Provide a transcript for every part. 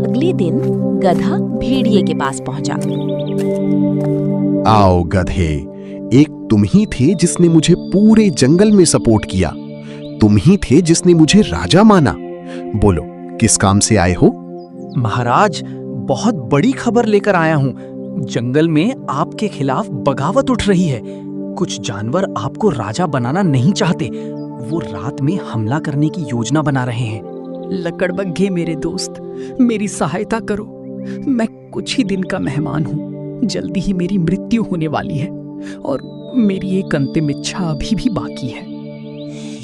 अगले दिन गधा भेड़िए के पास पहुंचा। आओ गधे, एक तुम ही थे जिसने मुझे पूरे जंगल में सपोर्ट किया। तुम ही थे जिसने मुझे राजा माना। बोलो, किस काम से आए हो? महाराज, बहुत बड़ी खबर लेकर आया हूँ। जंगल में आपके खिलाफ बगावत उठ रही है। कुछ जानवर आपको राजा बनाना नहीं चाहते। वो रात में हमला करने की योजना बना रहे हैं। लकड़बग्घे मेरे दोस्त, मेरी सहायता करो। मैं कुछ ही दिन का मेहमान हूँ। जल्दी ही मेरी मृत्यु होने वाली है और मेरी एक अंतिम इच्छा अभी भी बाकी है।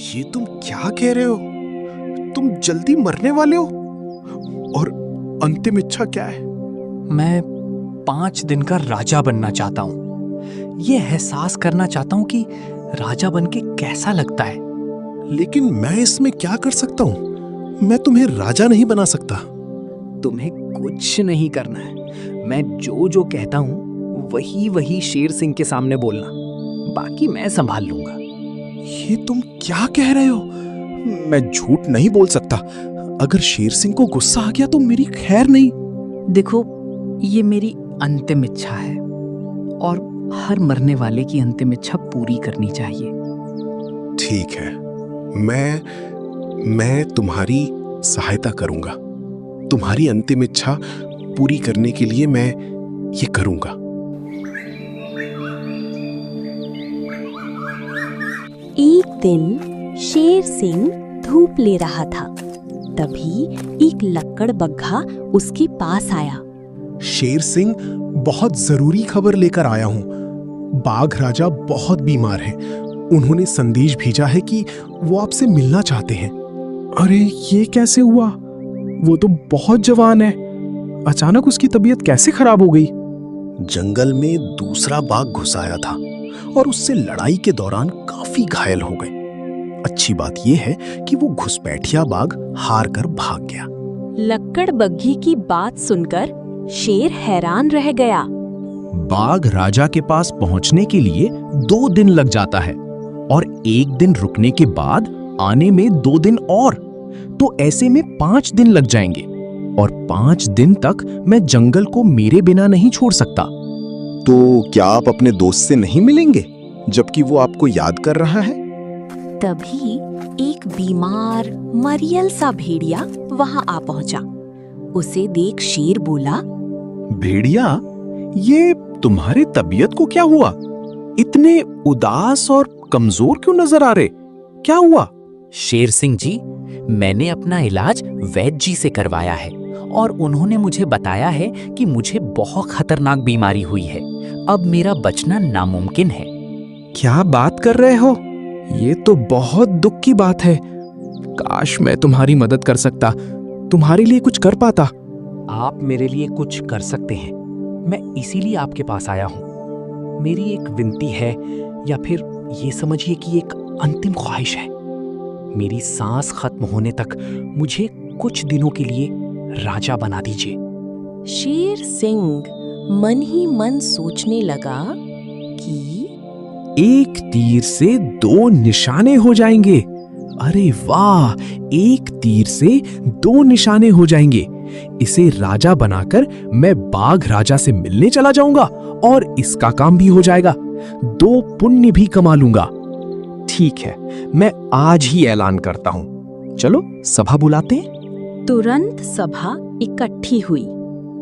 ये तुम क्या कह रहे हो? तुम जल्दी मरने वाले हो? और अंतिम इच्छा क्या है? मैं 5 दिन का राजा बनना चाहता हूँ। ये एहसास करना चाहता हूँ कि राजा बन के कैसा लगता है। लेकिन मैं इसमें क्या कर सकता हूँ? मैं तुम्हें राजा नहीं बना सकता। तुम्हें कुछ नहीं करना है। मैं जो कहता हूँ वही वही शेर सिंह के सामने बोलना। बाकी मैं संभाल लूंगा। ये तुम क्या कह रहे हो? मैं झूठ नहीं बोल सकता। अगर शेर सिंह को गुस्सा आ गया तो मेरी खैर नहीं। देखो, ये मेरी अंतिम इच्छा है और हर मरने वाले की अंतिम इच्छा पूरी करनी चाहिए। ठीक है, मैं तुम्हारी सहायता करूंगा। तुम्हारी अंतिम इच्छा पूरी करने के लिए मैं ये करूंगा। एक दिन शेर सिंह धूप ले रहा था। तभी एक लकड़बग्घा उसके पास आया। शेर सिंह, बहुत जरूरी खबर लेकर आया हूं। बाघ राजा बहुत बीमार हैं। उन्होंने संदेश भेजा है कि वो आपसे मिलना चाहते हैं। अरे, ये कैसे हुआ? वो तो बहुत जवान है। अचानक उसकी तबीयत कैसे खराब हो गई? जंगल में दूसरा बाघ घुस आया था और उससे लड़ाई के दौरान काफी घायल हो गए। अच्छी बात यह है कि वो घुसपैठिया बाघ हार कर भाग गया। लकड़बग्घी की बात सुनकर शेर हैरान रह गया। बाघ राजा के पास पहुंचने के लिए 2 दिन लग जाता है और 1 दिन रुकने के बाद आने में 2 दिन और, तो ऐसे में 5 दिन लग जाएंगे और 5 दिन तक मैं जंगल को मेरे बिना नहीं छोड़ सकता। तो क्या आप अपने दोस्त से नहीं मिलेंगे, जबकि वो आपको याद कर रहा है? तभी एक बीमार मरियल सा भेड़िया वहां आ पहुंचा। उसे देख शेर बोला, भेड़िया, ये तुम्हारी तबीयत को क्या हुआ? इतने उदास और कमजोर क्यों नजर आ रहे? क्या हुआ? शेर सिंह जी, मैंने अपना इलाज वैद्य जी से करवाया है और उन्होंने मुझे बताया है कि मुझे बहुत खतरनाक बीमारी हुई है। अब मेरा बचना नामुमकिन है। क्या बात कर रहे हो? ये तो बहुत दुख की बात है। काश मैं तुम्हारी मदद कर सकता, तुम्हारे लिए कुछ कर पाता। आप मेरे लिए कुछ कर सकते हैं। मैं इसीलिए आपके पास आया हूँ। मेरी एक विनती है, या फिर ये समझिए कि एक अंतिम ख्वाहिश है। मेरी सांस खत्म होने तक मुझे कुछ दिनों के लिए राजा बना दीजिए। शेर सिंह मन ही मन सोचने लगा कि एक तीर से 2 निशाने हो जाएंगे। अरे वाह, एक तीर से 2 निशाने हो जाएंगे। इसे राजा बनाकर मैं बाघ राजा से मिलने चला जाऊंगा और इसका काम भी हो जाएगा। 2 पुण्य भी कमा लूंगा। ठीक है, मैं आज ही ऐलान करता हूं। चलो सभा बुलाते हैं। तुरंत सभा इकट्ठी हुई।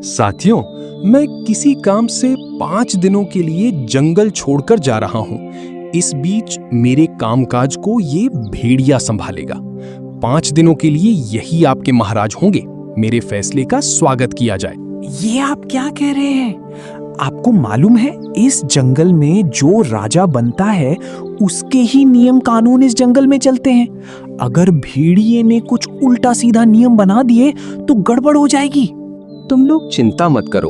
साथियों, मैं किसी काम से 5 दिनों के लिए जंगल छोड़कर जा रहा हूं। इस बीच मेरे कामकाज को ये भेड़िया संभालेगा। 5 दिनों के लिए यही आपके महाराज होंगे। मेरे फैसले का स्वागत किया जाए। ये आप क्या कह रहे हैं? आपको मालूम है, इस जंगल में जो राजा बनता है उसके ही नियम कानून इस जंगल में चलते हैं। अगर भेड़िए ने कुछ उल्टा सीधा नियम बना दिए तो गड़बड़ हो जाएगी। तुम लोग चिंता मत करो,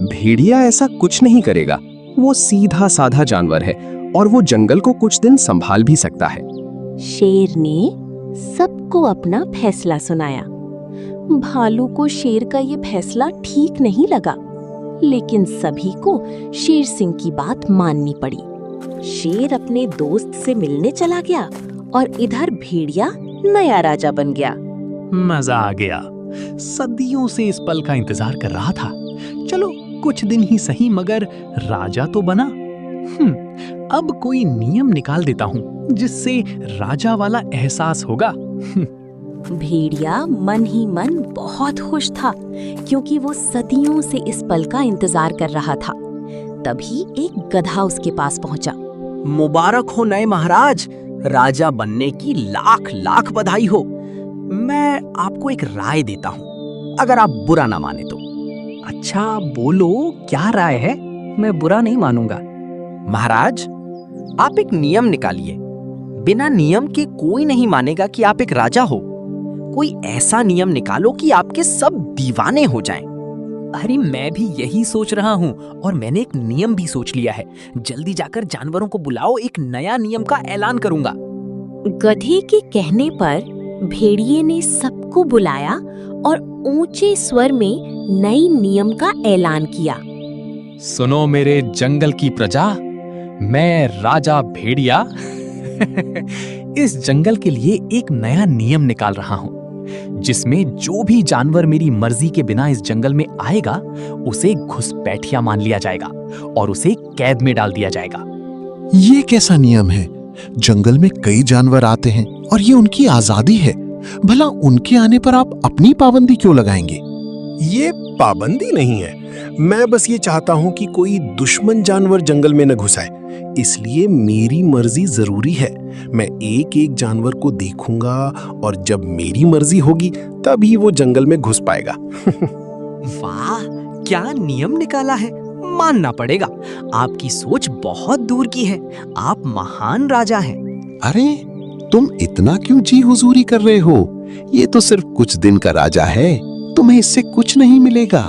भेड़िया ऐसा कुछ नहीं करेगा। वो सीधा साधा जानवर है और वो जंगल को कुछ दिन संभाल भी सकता है। शेर ने सबको अपना फैसला सुनाया। भालू को शेर का ये फैसला ठीक नहीं लगा, लेकिन सभी को शेर सिंह की बात माननी पड़ी। शेर अपने दोस्त से मिलने चला गया और इधर भेड़िया नया राजा बन गया। मजा आ गया। सदियों से इस पल का इंतजार कर रहा था। चलो कुछ दिन ही सही, मगर राजा तो बना। अब कोई नियम निकाल देता हूं जिससे राजा वाला एहसास होगा। भेड़िया मन ही मन बहुत खुश था, क्योंकि वो सदियों से इस पल का इंतजार कर रहा था। तभी एक गधा उसके पास पहुंचा। मुबारक हो नए महाराज, राजा बनने की लाख लाख बधाई हो। मैं आपको एक राय देता हूँ, अगर आप बुरा ना माने तो। अच्छा बोलो, क्या राय है? मैं बुरा नहीं मानूंगा। महाराज, आप एक नियम निकालिए। बिना नियम के कोई नहीं मानेगा कि आप एक राजा हो। कोई ऐसा नियम निकालो कि आपके सब दीवाने हो जाएं। अरे मैं भी यही सोच रहा हूँ, और मैंने एक नियम भी सोच लिया है। जल्दी जाकर जानवरों को बुलाओ, एक नया नियम का ऐलान करूंगा। गधे के कहने पर भेड़िए ने सबको बुलाया और ऊंचे स्वर में नई नियम का ऐलान किया। सुनो मेरे जंगल की प्रजा, मैं राजा भेड़िया इस जंगल के लिए एक नया नियम निकाल रहा हूँ, जिसमें जो भी जानवर मेरी मर्जी के बिना इस जंगल में आएगा उसे घुसपैठिया मान लिया जाएगा और उसे कैद में डाल दिया जाएगा। ये कैसा नियम है? जंगल में कई जानवर आते हैं और ये उनकी आजादी है। भला उनके आने पर आप अपनी पाबंदी क्यों लगाएंगे? ये पाबंदी नहीं है, मैं बस ये चाहता हूं कि कोई दुश्मन जानवर जंगल में न घुस आए, इसलिए मेरी मर्जी जरूरी है। मैं एक एक जानवर को देखूंगा और जब मेरी मर्जी होगी तभी वो जंगल में घुस पाएगा। वाह, क्या नियम निकाला है, मानना पड़ेगा। आपकी सोच बहुत दूर की है। आप महान राजा हैं। अरे तुम इतना क्यों जी हुजूरी कर रहे हो? ये तो सिर्फ कुछ दिन का राजा है, तुम्हें इससे कुछ नहीं मिलेगा।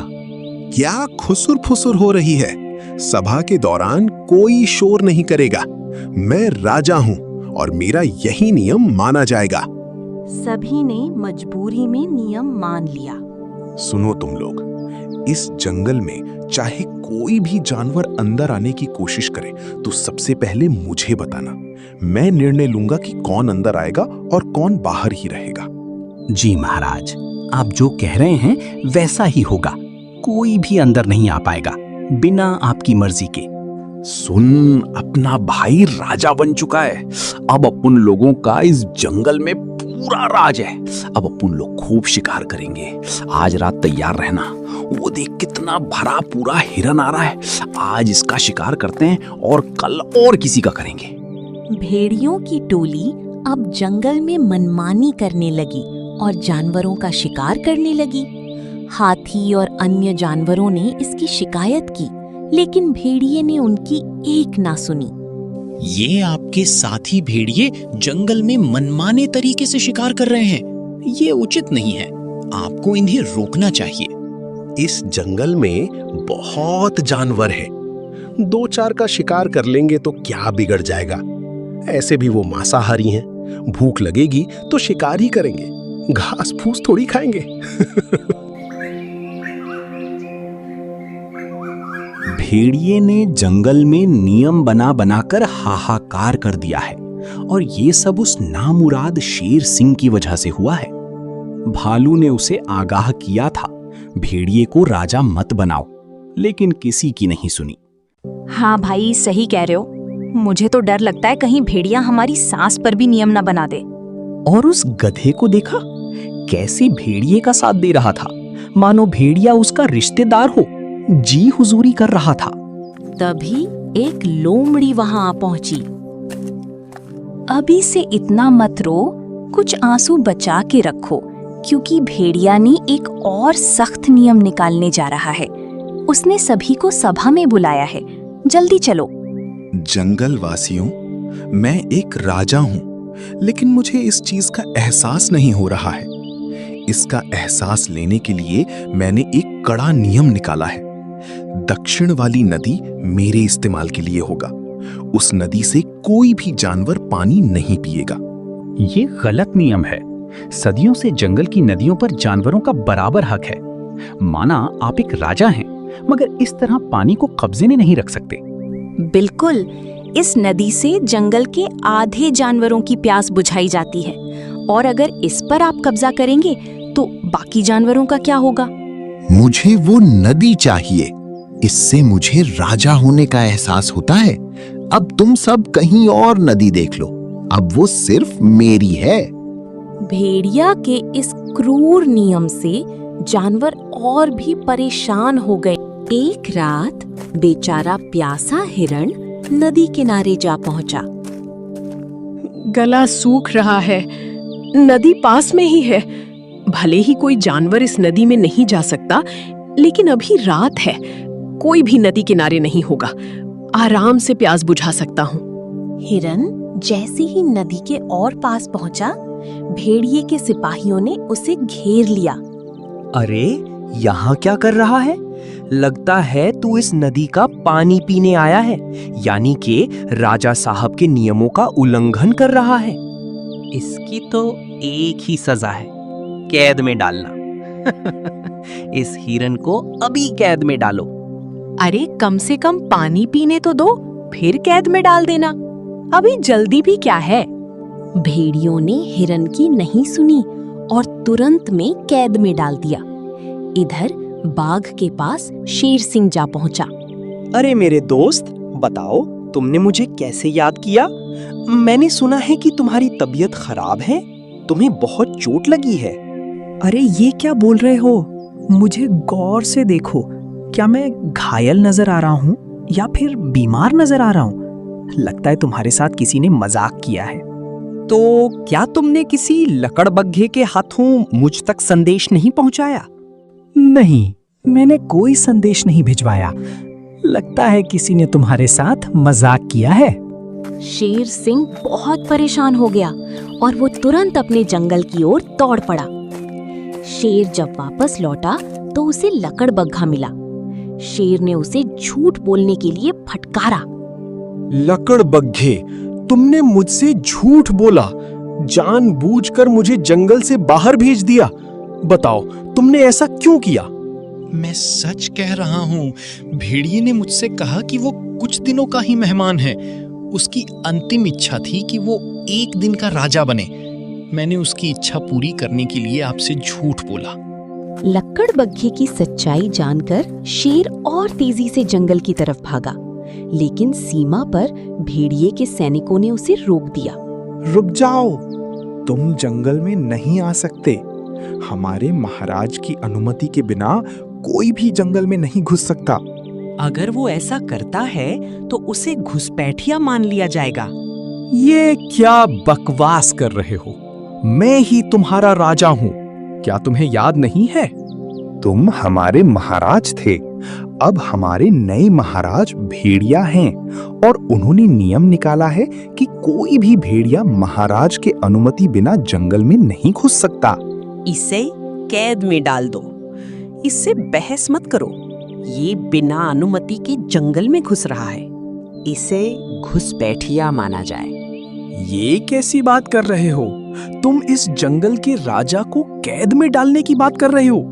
क्या खुसुर फुसुर हो रही है? सभा के दौरान कोई शोर नहीं करेगा। मैं राजा हूं और मेरा यही नियम माना जाएगा। सभी ने मजबूरी में नियम मान लिया। सुनो तुम लोग, इस जंगल में चाहे कोई भी जानवर अंदर आने की कोशिश करे तो सबसे पहले मुझे बताना। मैं निर्णय लूंगा कि कौन अंदर आएगा और कौन बाहर ही रहेगा। जी महाराज, आप जो कह रहे हैं वैसा ही होगा। कोई भी अंदर नहीं आ पाएगा बिना आपकी मर्जी के। सुन, अपना भाई राजा बन चुका है। अब अपन लोगों का इस जंगल में पूरा राज है। अब अपन लोग खूब शिकार करेंगे। आज रात तैयार रहना। वो देख कितना भरा पूरा हिरन आ रहा है। आज इसका शिकार करते हैं और कल और किसी का करेंगे। भेड़ियों की टोली अब जंगल में मनमानी करने लगी और जानवरों का शिकार करने लगी। हाथी और अन्य जानवरों ने इसकी शिकायत की, लेकिन भेड़िए ने उनकी एक ना सुनी। ये आपके साथी भेड़िए जंगल में मनमाने तरीके से शिकार कर रहे हैं। ये उचित नहीं है, आपको इन्हें रोकना चाहिए। इस जंगल में बहुत जानवर हैं। 2-4 का शिकार कर लेंगे तो क्या बिगड़ जाएगा? ऐसे भी वो मांसाहारी हैं। भूख लगेगी तो शिकार ही करेंगे, घास फूस थोड़ी खाएंगे। भेड़िए ने जंगल में नियम बना बनाकर हाहाकार कर दिया है, और ये सब उस नामुराद शेर सिंह की वजह से हुआ है। भालू ने उसे आगाह किया था, भेड़िए को राजा मत बनाओ, लेकिन किसी की नहीं सुनी। हाँ भाई, सही कह रहे हो। मुझे तो डर लगता है कहीं भेड़िया हमारी सांस पर भी नियम न बना दे। और उस गधे को देखा, कैसे भेड़िए का साथ दे रहा था, मानो भेड़िया उसका रिश्तेदार हो, जी हुजूरी कर रहा था। तभी एक लोमड़ी वहां आ पहुंची। अभी से इतना मत रो, कुछ आंसू बचा के रखो, क्योंकि भेड़िया ने एक और सख्त नियम निकालने जा रहा है। उसने सभी को सभा में बुलाया है, जल्दी चलो। जंगल वासियों, मैं एक राजा हूं, लेकिन मुझे इस चीज का एहसास नहीं हो रहा है। इसका एहसास लेने के लिए मैंने एक कड़ा नियम निकाला है। दक्षिण वाली नदी मेरे इस्तेमाल के लिए होगा। उस नदी से कोई भी जानवर पानी नहीं पिएगा। ये गलत नियम है। सदियों से जंगल की नदियों पर जानवरों का बराबर हक है। माना आप एक राजा हैं, मगर इस तरह पानी को कब्जे में नहीं रख सकते। बिल्कुल, इस नदी से जंगल के आधे जानवरों की प्यास बुझाई जाती है, और अगर इस पर आप कब्जा करेंगे तो बाकी जानवरों का क्या होगा? मुझे वो नदी चाहिए। इससे मुझे राजा होने का एहसास होता है। अब तुम सब कहीं और नदी देख लो, अब वो सिर्फ मेरी है। भेड़िया के इस क्रूर नियम से जानवर और भी परेशान हो गए। एक रात बेचारा प्यासा हिरण नदी किनारे जा पहुंचा। गला सूख रहा है, नदी पास में ही है। भले ही कोई जानवर इस नदी में नहीं जा सकता, लेकिन अभी रात है, कोई भी नदी किनारे नहीं होगा। आराम से प्यास बुझा सकता हूँ। हिरन जैसे ही नदी के और पास पहुंचा, भेड़िए के सिपाहियों ने उसे घेर लिया। अरे यहाँ क्या कर रहा है? लगता है तू इस नदी का पानी पीने आया है, यानी कि राजा साहब के नियमों का उल्लंघन कर रहा है। इसकी तो एक ही सजा है, कैद में डालना। इस हिरन को अभी कैद में डालो। अरे कम से कम पानी पीने तो दो, फिर कैद में डाल देना। अभी जल्दी भी क्या है? भेड़ियों ने हिरन की नहीं सुनी और तुरंत में कैद में डाल दिया। इधर बाघ के पास शेर सिंह जा पहुंचा। अरे मेरे दोस्त, बताओ तुमने मुझे कैसे याद किया? मैंने सुना है कि तुम्हारी तबीयत खराब है, तुम्हें बहुत चोट लगी है। अरे ये क्या बोल रहे हो? मुझे गौर से देखो, क्या मैं घायल नजर आ रहा हूँ या फिर बीमार नजर आ रहा हूँ? लगता है तुम्हारे साथ किसी ने मजाक किया है। तो क्या तुमने किसी लकड़बग्घे के हाथों मुझ तक संदेश नहीं पहुंचाया? नहीं, मैंने कोई संदेश नहीं भिजवाया। लगता है किसी ने तुम्हारे साथ मजाक किया है। शेर सिंह बहुत परेशान हो गया और वो तुरंत अपने जंगल की ओर दौड़ पड़ा। शेर जब वापस लौटा तो उसे लकड़बग्घा मिला। शेर ने उसे झूठ बोलने के लिए फटकारा। लकड़बग्घे, तुमने मुझसे झूठ बोला, जानबूझकर मुझे जंगल से बाहर भेज दिया। बताओ तुमने ऐसा क्यों किया? मैं सच कह रहा हूँ। भेड़िए ने मुझसे कहा कि वो कुछ दिनों का ही मेहमान है। उसकी अंतिम इच्छा थी कि वो एक दिन का राजा बने। मैंने उसकी इच्छा पूरी करने के लिए आपसे झूठ बोला। लकड़बग्घे की सच्चाई जानकर शेर और तेजी से जंगल की तरफ भागा, लेकिन सीमा पर भेड़िए के सैनिकों ने उसे रोक दिया। रुक जाओ, तुम जंगल में नहीं आ सकते। हमारे महाराज की अनुमति के बिना कोई भी जंगल में नहीं घुस सकता। अगर वो ऐसा करता है तो उसे घुसपैठिया मान लिया जाएगा। ये क्या बकवास कर रहे हो? मैं ही तुम्हारा राजा हूँ, क्या तुम्हें याद नहीं है? तुम हमारे महाराज थे, अब हमारे नए महाराज भेड़िया हैं और उन्होंने नियम निकाला है कि कोई भी भेड़िया महाराज के अनुमति बिना जंगल में नहीं घुस सकता। इसे कैद में डाल दो। इससे बहस मत करो। ये बिना अनुमति के जंगल में घुस रहा है, इसे घुसपैठिया माना जाए। ये कैसी बात कर रहे हो? तुम इस जंगल के राजा को कैद में डालने की बात कर रहे हो?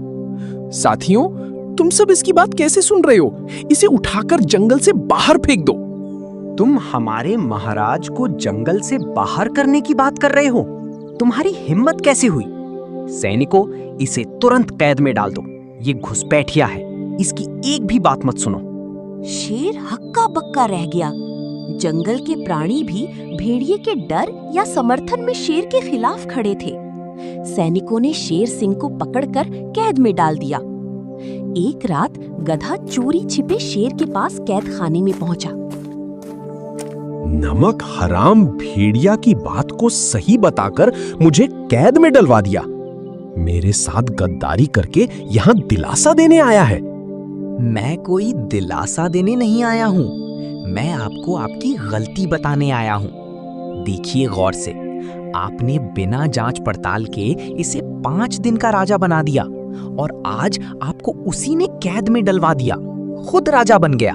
साथियों, तुम सब इसकी बात कैसे सुन रहे हो? इसे उठाकर जंगल से बाहर फेंक दो। तुम हमारे महाराज को जंगल से बाहर करने की बात कर रहे हो? तुम्हारी हिम्मत कैसे हुई? सैनिकों, इसे तुरंत कैद में डाल दो। ये घुसपैठिया है, इसकी एक भी बात मत सुनो। शेर हक्का बक्का रह गया। जंगल के प्राणी भी भेड़िए के डर या समर्थन में शेर के खिलाफ खड़े थे। सैनिकों ने शेर सिंह को पकड़कर कैद में डाल दिया। एक रात गधा चोरी छिपे शेर के पास कैद खाने में पहुंचा। नमक हराम भेड़िया की बात को सही बताकर मुझे कैद में डलवा दिया। मेरे साथ गद्दारी करके यहाँ दिलासा देने आया है। मैं कोई दिलासा देने नहीं आया हूँ, मैं आपको आपकी गलती बताने आया हूँ। देखिए गौर से, आपने बिना जांच पड़ताल के इसे 5 दिन का राजा बना दिया और आज आपको उसी ने कैद में डलवा दिया। खुद राजा बन गया।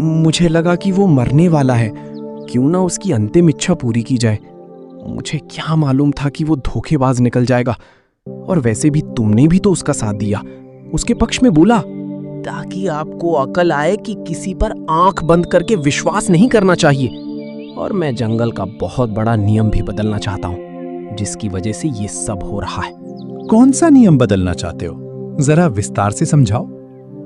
मुझे लगा कि वो मरने वाला है, क्यों ना उसकी अंतिम इच्छा पूरी की जाए। मुझे क्या मालूम था कि वो धोखेबाज निकल जाएगा। और वैसे भी तुमने भी तो उसका साथ दिया, उसके पक्ष में बोला, ताकि आपको अकल आए कि किसी पर आंख बंद करके विश्वास नहीं करना चाहिए। और मैं जंगल का बहुत बड़ा नियम भी बदलना चाहता हूँ, जिसकी वजह से ये सब हो रहा है। कौन सा नियम बदलना चाहते हो? जरा विस्तार से समझाओ।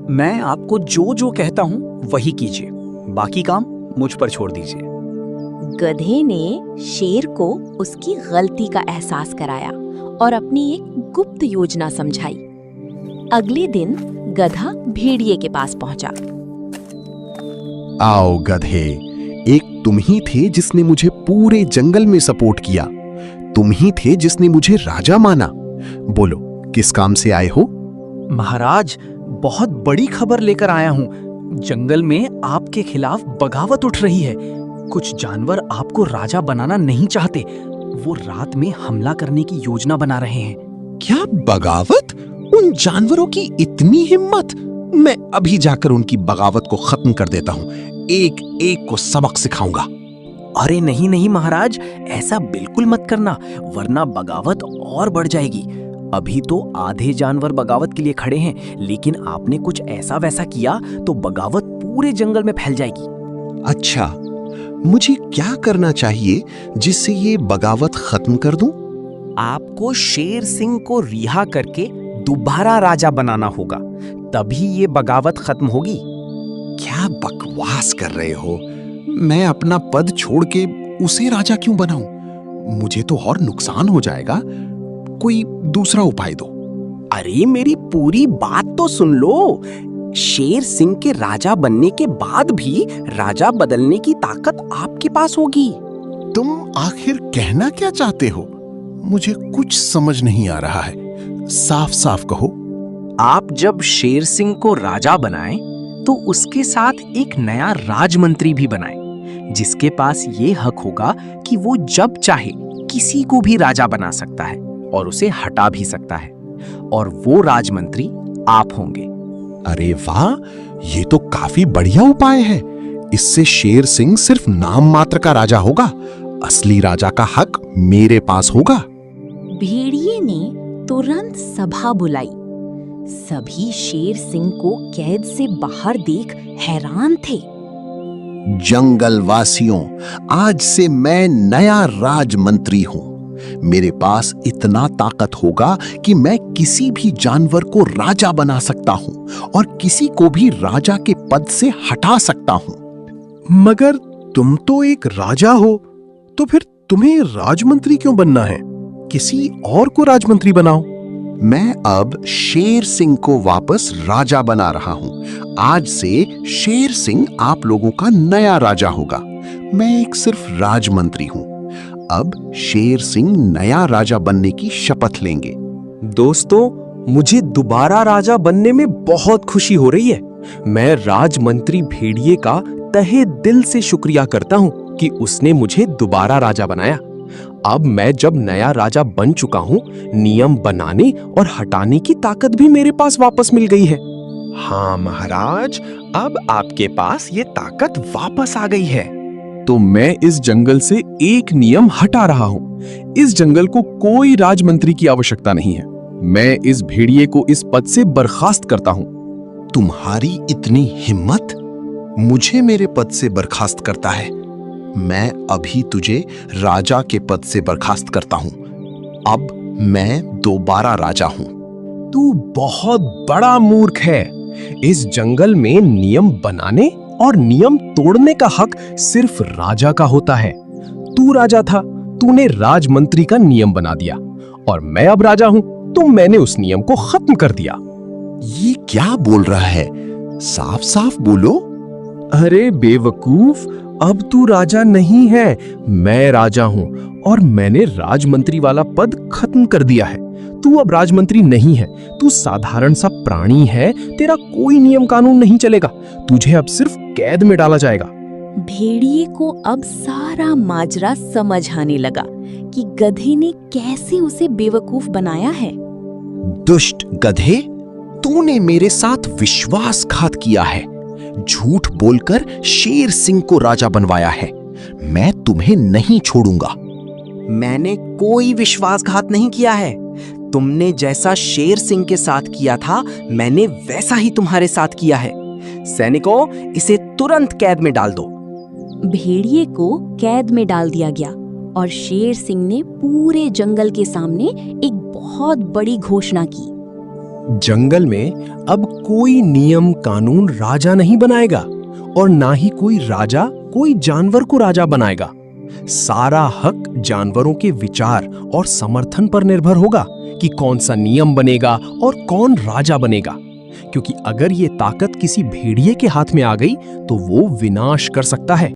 मैं आपको जो जो कहता हूँ वही कीजिए, बाकी काम मुझ पर छोड़ दीजिए। गधे ने शेर को उसकी गलती का एहसास कराया और अपनी एक गुप्त योजना समझाई। अगले दिन गधा भेड़िए के पास पहुंचा। आओ गधे, एक तुम ही थे जिसने मुझे पूरे जंगल में सपोर्ट किया। तुम ही थे जिसने मुझे राजा माना। बोलो, किस काम से आए हो? महाराज, बहुत बड़ी खबर लेकर आया हूँ। जंगल में आपके खिलाफ बगावत उठ रही है। कुछ जानवर आपको राजा बनाना नहीं चाहते। वो रात में हमला करने की योजना बना रहे हैं। क्या बगावत? उन जानवरों की इतनी हिम्मत! मैं अभी जाकर उनकी बगावत को खत्म कर देता हूँ। एक एक को सबक सिखाऊंगा। अरे नहीं नहीं महाराज, ऐसा बिल्कुल मत करना, वरना बगावत और बढ़ जाएगी। अभी तो आधे जानवर बगावत के लिए खड़े हैं, लेकिन आपने कुछ ऐसा वैसा किया तो बगावत पूरे जंगल में फैल जाएगी। अच्छा, मुझे क्या करना चाहिए जिससे ये बगावत खत्म कर दूं? आपको शेर सिंह को रिहा करके दोबारा राजा बनाना होगा, तभी ये बगावत खत्म होगी। क्या बकवास कर रहे हो? मैं अपना पद छोड़ के उसे राजा क्यों बनाऊं? मुझे तो और नुकसान हो जाएगा। कोई दूसरा उपाय दो। अरे मेरी पूरी बात तो सुन लो। शेर सिंह के राजा बनने के बाद भी राजा बदलने की ताकत आपके पास होगी। तुम आखिर कहना क्या चाहते हो? मुझे कुछ समझ नहीं आ रहा है। साफ साफ कहो। आप जब शेर सिंह को राजा बनाएं, तो उसके साथ एक नया राजमंत्री भी बनाएं, जिसके पास ये हक होगा कि वो जब चाहे किसी को भी राजा बना सकता है और उसे हटा भी सकता है, और वो राजमंत्री आप होंगे। अरे वाह, ये तो काफी बढ़िया उपाय है। इससे शेर सिंह सिर्फ नाम मात्र का राजा होगा, असली राजा का हक मेरे पास होगा। भेड़िए ने तुरंत सभा बुलाई। सभी शेर सिंह को कैद से बाहर देख हैरान थे। जंगल वासियों, आज से मैं नया राजमंत्री हूँ। मेरे पास इतना ताकत होगा कि मैं किसी भी जानवर को राजा बना सकता हूँ और किसी को भी राजा के पद से हटा सकता हूँ। मगर तुम तो एक राजा हो, तो फिर तुम्हें राजमंत्री क्यों बनना है? किसी और को राजमंत्री बनाओ। मैं अब शेर सिंह को वापस राजा बना रहा हूँ। आज से शेर सिंह आप लोगों का नया राजा होगा। मैं एक सिर्फ राजमंत्री हूँ। अब शेर सिंह नया राजा बनने की शपथ लेंगे। दोस्तों, मुझे दोबारा राजा बनने में बहुत खुशी हो रही है। मैं राजमंत्री भेड़िए का तहे दिल से शुक्रिया करता हूँ कि उसने मुझे दोबारा राजा बनाया। अब मैं जब नया राजा बन चुका हूँ, नियम बनाने और हटाने की ताकत भी मेरे पास वापस मिल गई है। हाँ महाराज, अब आपके पास ये ताकत वापस आ गई है। तो मैं इस जंगल से एक नियम हटा रहा हूँ। इस जंगल को कोई राजमंत्री की आवश्यकता नहीं है। मैं इस भेड़िए को इस पद से बर्खास्त करता हूँ। तुम्हारी इतनी हिम्मत? मुझे मेरे पद से बर्खास्त करता है? मैं अभी तुझे राजा के पद से बर्खास्त करता हूँ। अब मैं दोबारा राजा हूँ। तू बहुत बड़ा मूर्ख है। इस जंगल में नियम बनाने और नियम तोड़ने का हक सिर्फ राजा का होता है। तू राजा था, तूने राजमंत्री का नियम बना दिया, और मैं अब राजा हूं, तो मैंने उस नियम को खत्म कर दिया। ये क्या बोल रहा है? साफ साफ बोलो। अरे बेवकूफ, अब तू राजा नहीं है, मैं राजा हूं, और मैंने राजमंत्री वाला पद खत्म कर दिया है। तू अब राजमंत्री नहीं है, तू साधारण सा प्राणी है। तेरा कोई नियम कानून नहीं चलेगा। तुझे अब सिर्फ कैद में डाला जाएगा। भेड़िए को अब सारा माजरा समझ आने लगा कि गधे ने कैसे उसे बेवकूफ बनाया है। दुष्ट गधे, तूने मेरे साथ विश्वासघात किया है। झूठ बोलकर शेर सिंह को राजा बनवाया है। मैं तुम्हें नहीं छोड़ूंगा। मैंने कोई विश्वासघात नहीं किया है। तुमने जैसा शेर सिंह के साथ किया था, मैंने वैसा ही तुम्हारे साथ किया है। सैनिकों, इसे तुरंत कैद में डाल दो। भेड़िए को कैद में डाल दिया गया और शेर सिंह ने पूरे जंगल के सामने एक बहुत बड़ी घोषणा की। जंगल में अब कोई नियम कानून राजा नहीं बनाएगा और ना ही कोई राजा कोई जानवर को राजा बनाएगा। सारा हक जानवरों के विचार और समर्थन पर निर्भर होगा कि कौन सा नियम बनेगा और कौन राजा बनेगा, क्योंकि अगर ये ताकत किसी भेड़िए के हाथ में आ गई तो वो विनाश कर सकता है।